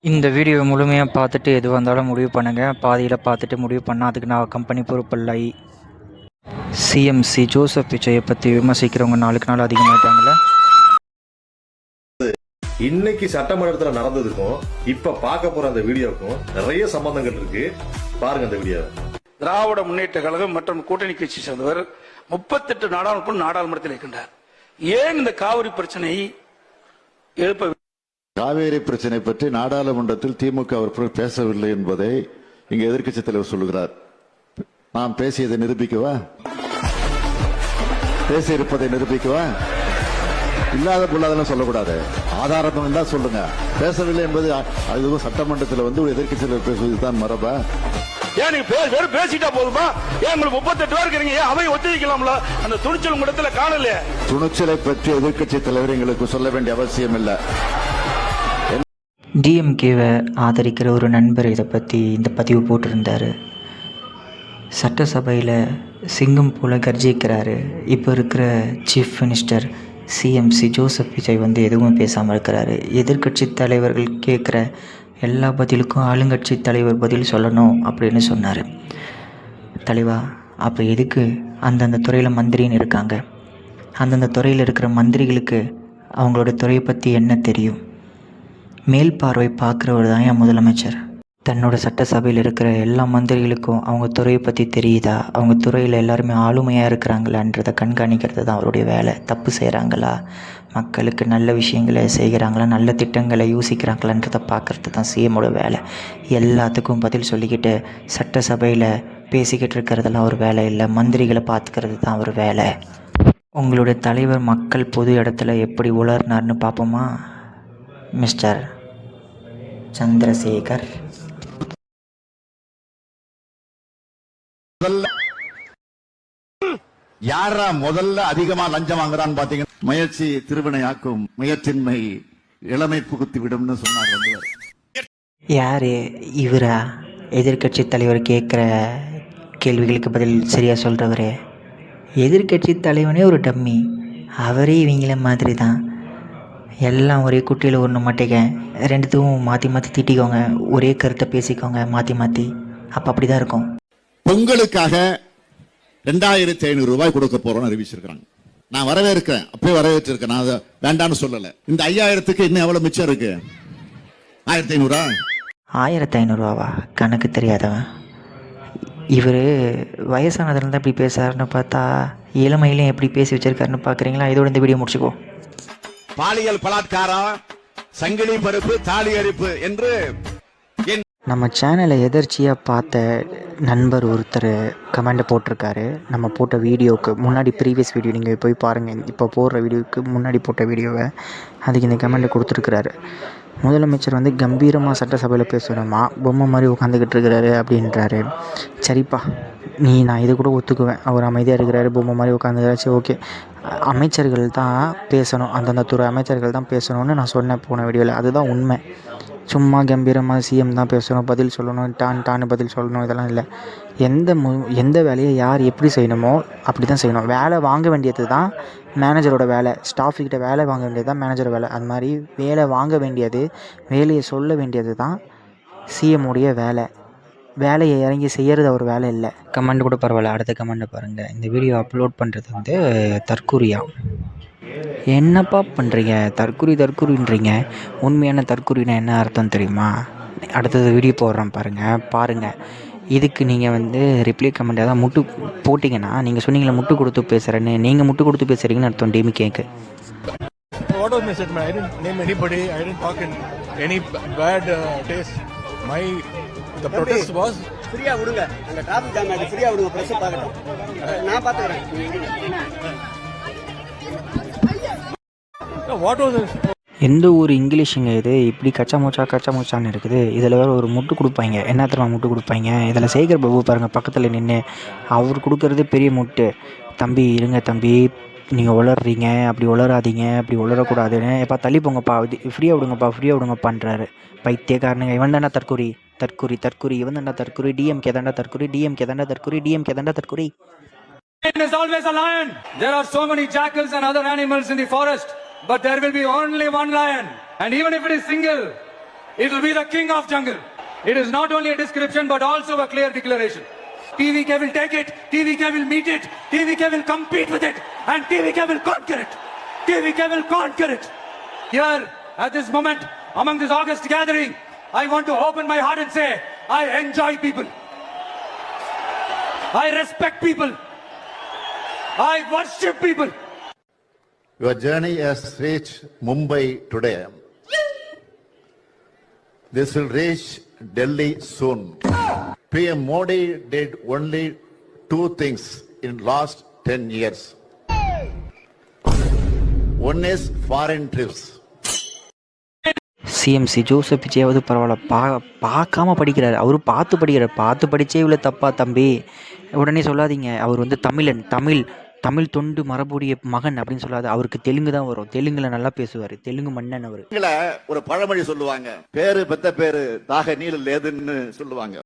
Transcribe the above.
இந்த வீடியோ முழுமையாக பார்த்துட்டு எது வந்தாலும் முடிவு பண்ணுங்கள். பாதியில் பார்த்துட்டு முடிவு பண்ணால் அதுக்கு நான் கம்பெனி பொறுப்பில்லை. சிஎம்சி ஜோசப் விஜயை பற்றி விமர்சிக்கிறவங்க நாளுக்கு நாள் அதிகமாயிட்டாங்களே. இன்னைக்கு சட்டமன்றத்தில் நடந்ததுக்கும் இப்ப பார்க்க போற அந்த வீடியோக்கும் நிறைய சம்பந்தங்கள் இருக்கு. பாருங்க அந்த வீடியோ. திராவிட முன்னேற்ற கழகம் மற்றும் கூட்டணி கட்சி சேர்ந்தவர் 38 நாடாளுமன்ற நாடாளுமன்றத்தில் இருக்கின்றார். ஏன் இந்த காவிரி பிரச்சனை எழுப்ப காவேரி பிரச்சனை பற்றி நாடாளுமன்றத்தில் திமுக அவர்கள் பேசவில்லை என்பதை இங்க எதிர்க்கட்சி தலைவர் சொல்லுகிறார். நான் பேசியதை நிரூபிக்கவா? பேசியிருப்பதை நிரூபிக்கவா? இல்லாத பொருளாதாரம் சொல்லக்கூடாது. ஆதாரம் இருந்தா சொல்லுங்க. பேசவில்லை என்பது அதுவும் சட்டமன்றத்தில் ஒரு எதிர்க்கட்சி தலைவர் பேசுவதுதான் மரபா? ஏன் நீங்க வெறும் பேசிட்டா போதுமா? ஏன் உங்களுக்கு 38 பேர் இருக்கீங்க? ஏன் அவை ஒத்திவைக்கலாம்ல? அந்த துணிச்சல் உங்களிடத்துல காணல. துணிச்சலை பற்றி எதிர்க்கட்சி தலைவர் எங்களுக்கு சொல்ல வேண்டிய அவசியம் இல்லை. டிஎம்கேவை ஆதரிக்கிற ஒரு நண்பர் இதை பற்றி இந்த பதிவு போட்டிருந்தார். சட்டசபையில் சிங்கம் போல் கர்ஜிக்கிறாரு. இப்போ இருக்கிற chief minister CMC Joseph Vijay எதுவும் பேசாமல் இருக்கிறாரு. எதிர்கட்சி தலைவர்கள் கேட்குற எல்லா பதிலுக்கும் ஆளுங்கட்சி தலைவர் பதில் சொல்லணும் அப்படின்னு சொன்னார். தலைவா, அப்போ எதுக்கு அந்தந்த துறையில் மந்திரின்னு இருக்காங்க? அந்தந்த துறையில் இருக்கிற மந்திரிகளுக்கு அவங்களோட துறையை பற்றி என்ன தெரியும்? மேல் பார்வை பார்க்குறவர் தான் என் முதலமைச்சர். தன்னோட சட்டசபையில் இருக்கிற எல்லா மந்திரிகளுக்கும் அவங்க துறையை பற்றி தெரியுதா? அவங்க துறையில் எல்லாருமே ஆளுமையாக இருக்கிறாங்களான்றதை கண்காணிக்கிறது தான் அவருடைய வேலை. தப்பு செய்கிறாங்களா, மக்களுக்கு நல்ல விஷயங்களை செய்கிறாங்களா, நல்ல திட்டங்களை யோசிக்கிறாங்களான்றதை பார்க்குறது தான் சிஎம்மோட வேலை. எல்லாத்துக்கும் பதில் சொல்லிக்கிட்டு சட்டசபையில் பேசிக்கிட்டு இருக்கிறதெல்லாம் ஒரு வேலை இல்லை. மந்திரிகளை பார்த்துக்கிறது தான் ஒரு வேலை. உங்களுடைய தலைவர் மக்கள் பொது இடத்துல எப்படி உளர்னார்னு பார்ப்போமா? மிஸ்டர் சந்திரசேகர். யாரா முதல்ல அதிகமா லஞ்சம் வாங்குறான்னு பாத்தீங்கன்னா முயற்சி திருவினையாக்கும், முயற்சின்மை இளமை புகுத்தி விடும்னு சொன்னார். யாரு இவரா? எதிர்கட்சி தலைவர் கேட்குற கேள்விகளுக்கு பதில் சரியாக சொல்கிறவரு. எதிர்கட்சி தலைவனே ஒரு டம்மி. அவரே இவங்கள மாதிரி தான். எல்லாம் ஒரே குட்டியில் ஒன்று மாட்டேங்க, ரெண்டுத்துக்கும் மாற்றி மாற்றி திட்டிக்கோங்க, ஒரே கருத்தை பேசிக்கோங்க மாற்றி மாற்றி. அப்போ அப்படி தான் இருக்கும். பொங்கலுக்காக 2500 ரூபாய் கொடுக்க போறோம்னு அறிவிச்சிருக்காங்க. நான் வரவேற்கிறேன், அப்பவே வரவேற்றிருக்கேன். நான் அதை வேண்டான்னு சொல்லலை. இந்த 5000க்கு இன்னும் எவ்வளவு மிச்சம் இருக்கு? 1500. 1500 கணக்கு தெரியாதவன் இவர். வயசானதுலேருந்து எப்படி பேசுறாருன்னு பார்த்தா இளமையிலையும் எப்படி பேசி வச்சிருக்காருன்னு பார்க்குறீங்களா? இதோட இந்த வீடியோ முடிச்சுக்கோ. பாலியல் பலாத்காரம், சங்கிலி பருப்பு, தாலி அரிப்பு என்று நம்ம சேனலை எதர்ச்சியாக பார்த்த நண்பர் ஒருத்தர் கமெண்ட் போட்டிருக்காரு. நம்ம போட்ட வீடியோவுக்கு முன்னாடி ப்ரீவியஸ் வீடியோ நீங்கள் போய் பாருங்கள். இப்போ போடுற வீடியோவுக்கு முன்னாடி போட்ட வீடியோவை அதுக்கு இந்த கமெண்ட் கொடுத்துருக்குறாரு. முதலமைச்சர் கம்பீரமாக சட்டசபையில் பேசணுமா, பொம்மை மாதிரி உட்காந்துக்கிட்டு இருக்கிறாரு அப்படின்றாரு. சரிப்பா, நான் இதை கூட ஒத்துக்குவேன். அவர் அமைதியாக இருக்கிறாரு, பொம்மை மாதிரி உட்காந்துக்கிறாச்சு, ஓகே. அமைச்சர்கள் தான் பேசணும், அந்தந்த துறை அமைச்சர்கள் தான் பேசணும்னு நான் சொன்னேன் போன வீடியோவில். அதுதான் உண்மை. சும்மா கம்பீரமாக சிஎம் தான் பேசணும், பதில் சொல்லணும், டான்னு பதில் சொல்லணும், இதெல்லாம் இல்லை. எந்த வேலையை யார் எப்படி செய்யணுமோ அப்படி தான் செய்யணும். வேலை வாங்க வேண்டியது தான் மேனேஜரோட வேலை. ஸ்டாஃப்கிட்ட வேலை வாங்க வேண்டியது தான் மேனேஜர் வேலை. அது மாதிரி வேலை வாங்க வேண்டியது, வேலையை சொல்ல வேண்டியது தான் சிஎம்முடைய வேலை. வேலையை இறங்கி செய்கிறது ஒரு வேலை இல்லை. கமெண்ட் கூட பரவாயில்ல, அடுத்த கமெண்ட்டை பாருங்கள். இந்த வீடியோ அப்லோட் பண்ணுறது தற்கூரியா? என்னப்பா பண்ணுறீங்க? தற்கூரின்றீங்க. உண்மையான தற்கூரினா என்ன அர்த்தம் தெரியுமா? அடுத்தது வீடியோ போடுறேன் பாருங்கள். இதுக்கு நீங்கள் ரிப்ளை கமெண்ட் ஏதாவது முட்டு போட்டிங்கன்னா, நீங்கள் சொன்னீங்களே முட்டு கொடுத்து பேசுகிறேன்னு, நீங்கள் முட்டு கொடுத்து பேசுகிறீங்கன்னு அர்த்தம். டேமி கேக்கு. What was my statement? I didn't name anybody. I didn't talk in any bad taste. The protest was ஃப்ரீயா விடுங்க. அந்த டிராஃபிக் ஜாம் ஆகி ஃப்ரீயா விடுங்க. பிரஸ் பார்க்கட்டும், நான் பார்த்துக்கிறேன். what was it? எந்த ஒரு இங்கிலீஷுங்க இது? இப்படி கச்சா மூச்சான்னு இருக்குது. இதில் வேறு ஒரு முட்டு கொடுப்பாங்க. என்ன தெரியுமா முட்டு கொடுப்பாங்க? இதில் சேகர் பாபு பாருங்கள் பக்கத்தில் நின்று, அவர் கொடுக்கறது பெரிய முட்டு. தம்பி இருங்க தம்பி, நீங்கள் உளர்றீங்க, அப்படி உளராதீங்க, அப்படி உளரக்கூடாதுன்னு. எப்பா தள்ளி போங்கப்பா, ஃப்ரீயாக விடுங்கப்பான்றாரு. பைத்தியக்காரனுங்க. இவன் தானே தற்கூரி. இவன் தானே தற்கூரி. டிஎம்கே தாண்டா தற்கூரி. Lion is always a lion. There are so many jackals and other animals in the forest, but there will be only one lion. And even if it is single, it will be the king of jungle. It is not only a description but also a clear declaration. TVK will take it, TVK will meet it, TVK will compete with it, and TVK will conquer it. TVK will conquer it. Here, at this moment, among this August gathering, I want to open my heart and say, I enjoy people. I respect people. I worship people. Your journey has reached Mumbai today. This will reach Delhi soon. PM Modi did only 2 things in last 10 years. One is foreign trips. CMC Joseph விஜயாவது பரவாயில்ல, பார்க்காம படிக்கிறார். அவரு பார்த்து படிக்கிறார். பார்த்து படித்தே இவ்வளோ தப்பா தம்பி? உடனே சொல்லாதீங்க அவர் வந்து தமிழன், தமிழ் தொண்டு மரபுடைய மகன் அப்படின்னு சொல்லாது. அவருக்கு தெலுங்கு தான் வரும். தெலுங்குல நல்லா பேசுவார். தெலுங்கு மன்னன் அவர். ஒரு பழமொழி சொல்லுவாங்க, பேரு பெத்த பேரு தாக நீல லேதுன்னு சொல்லுவாங்க.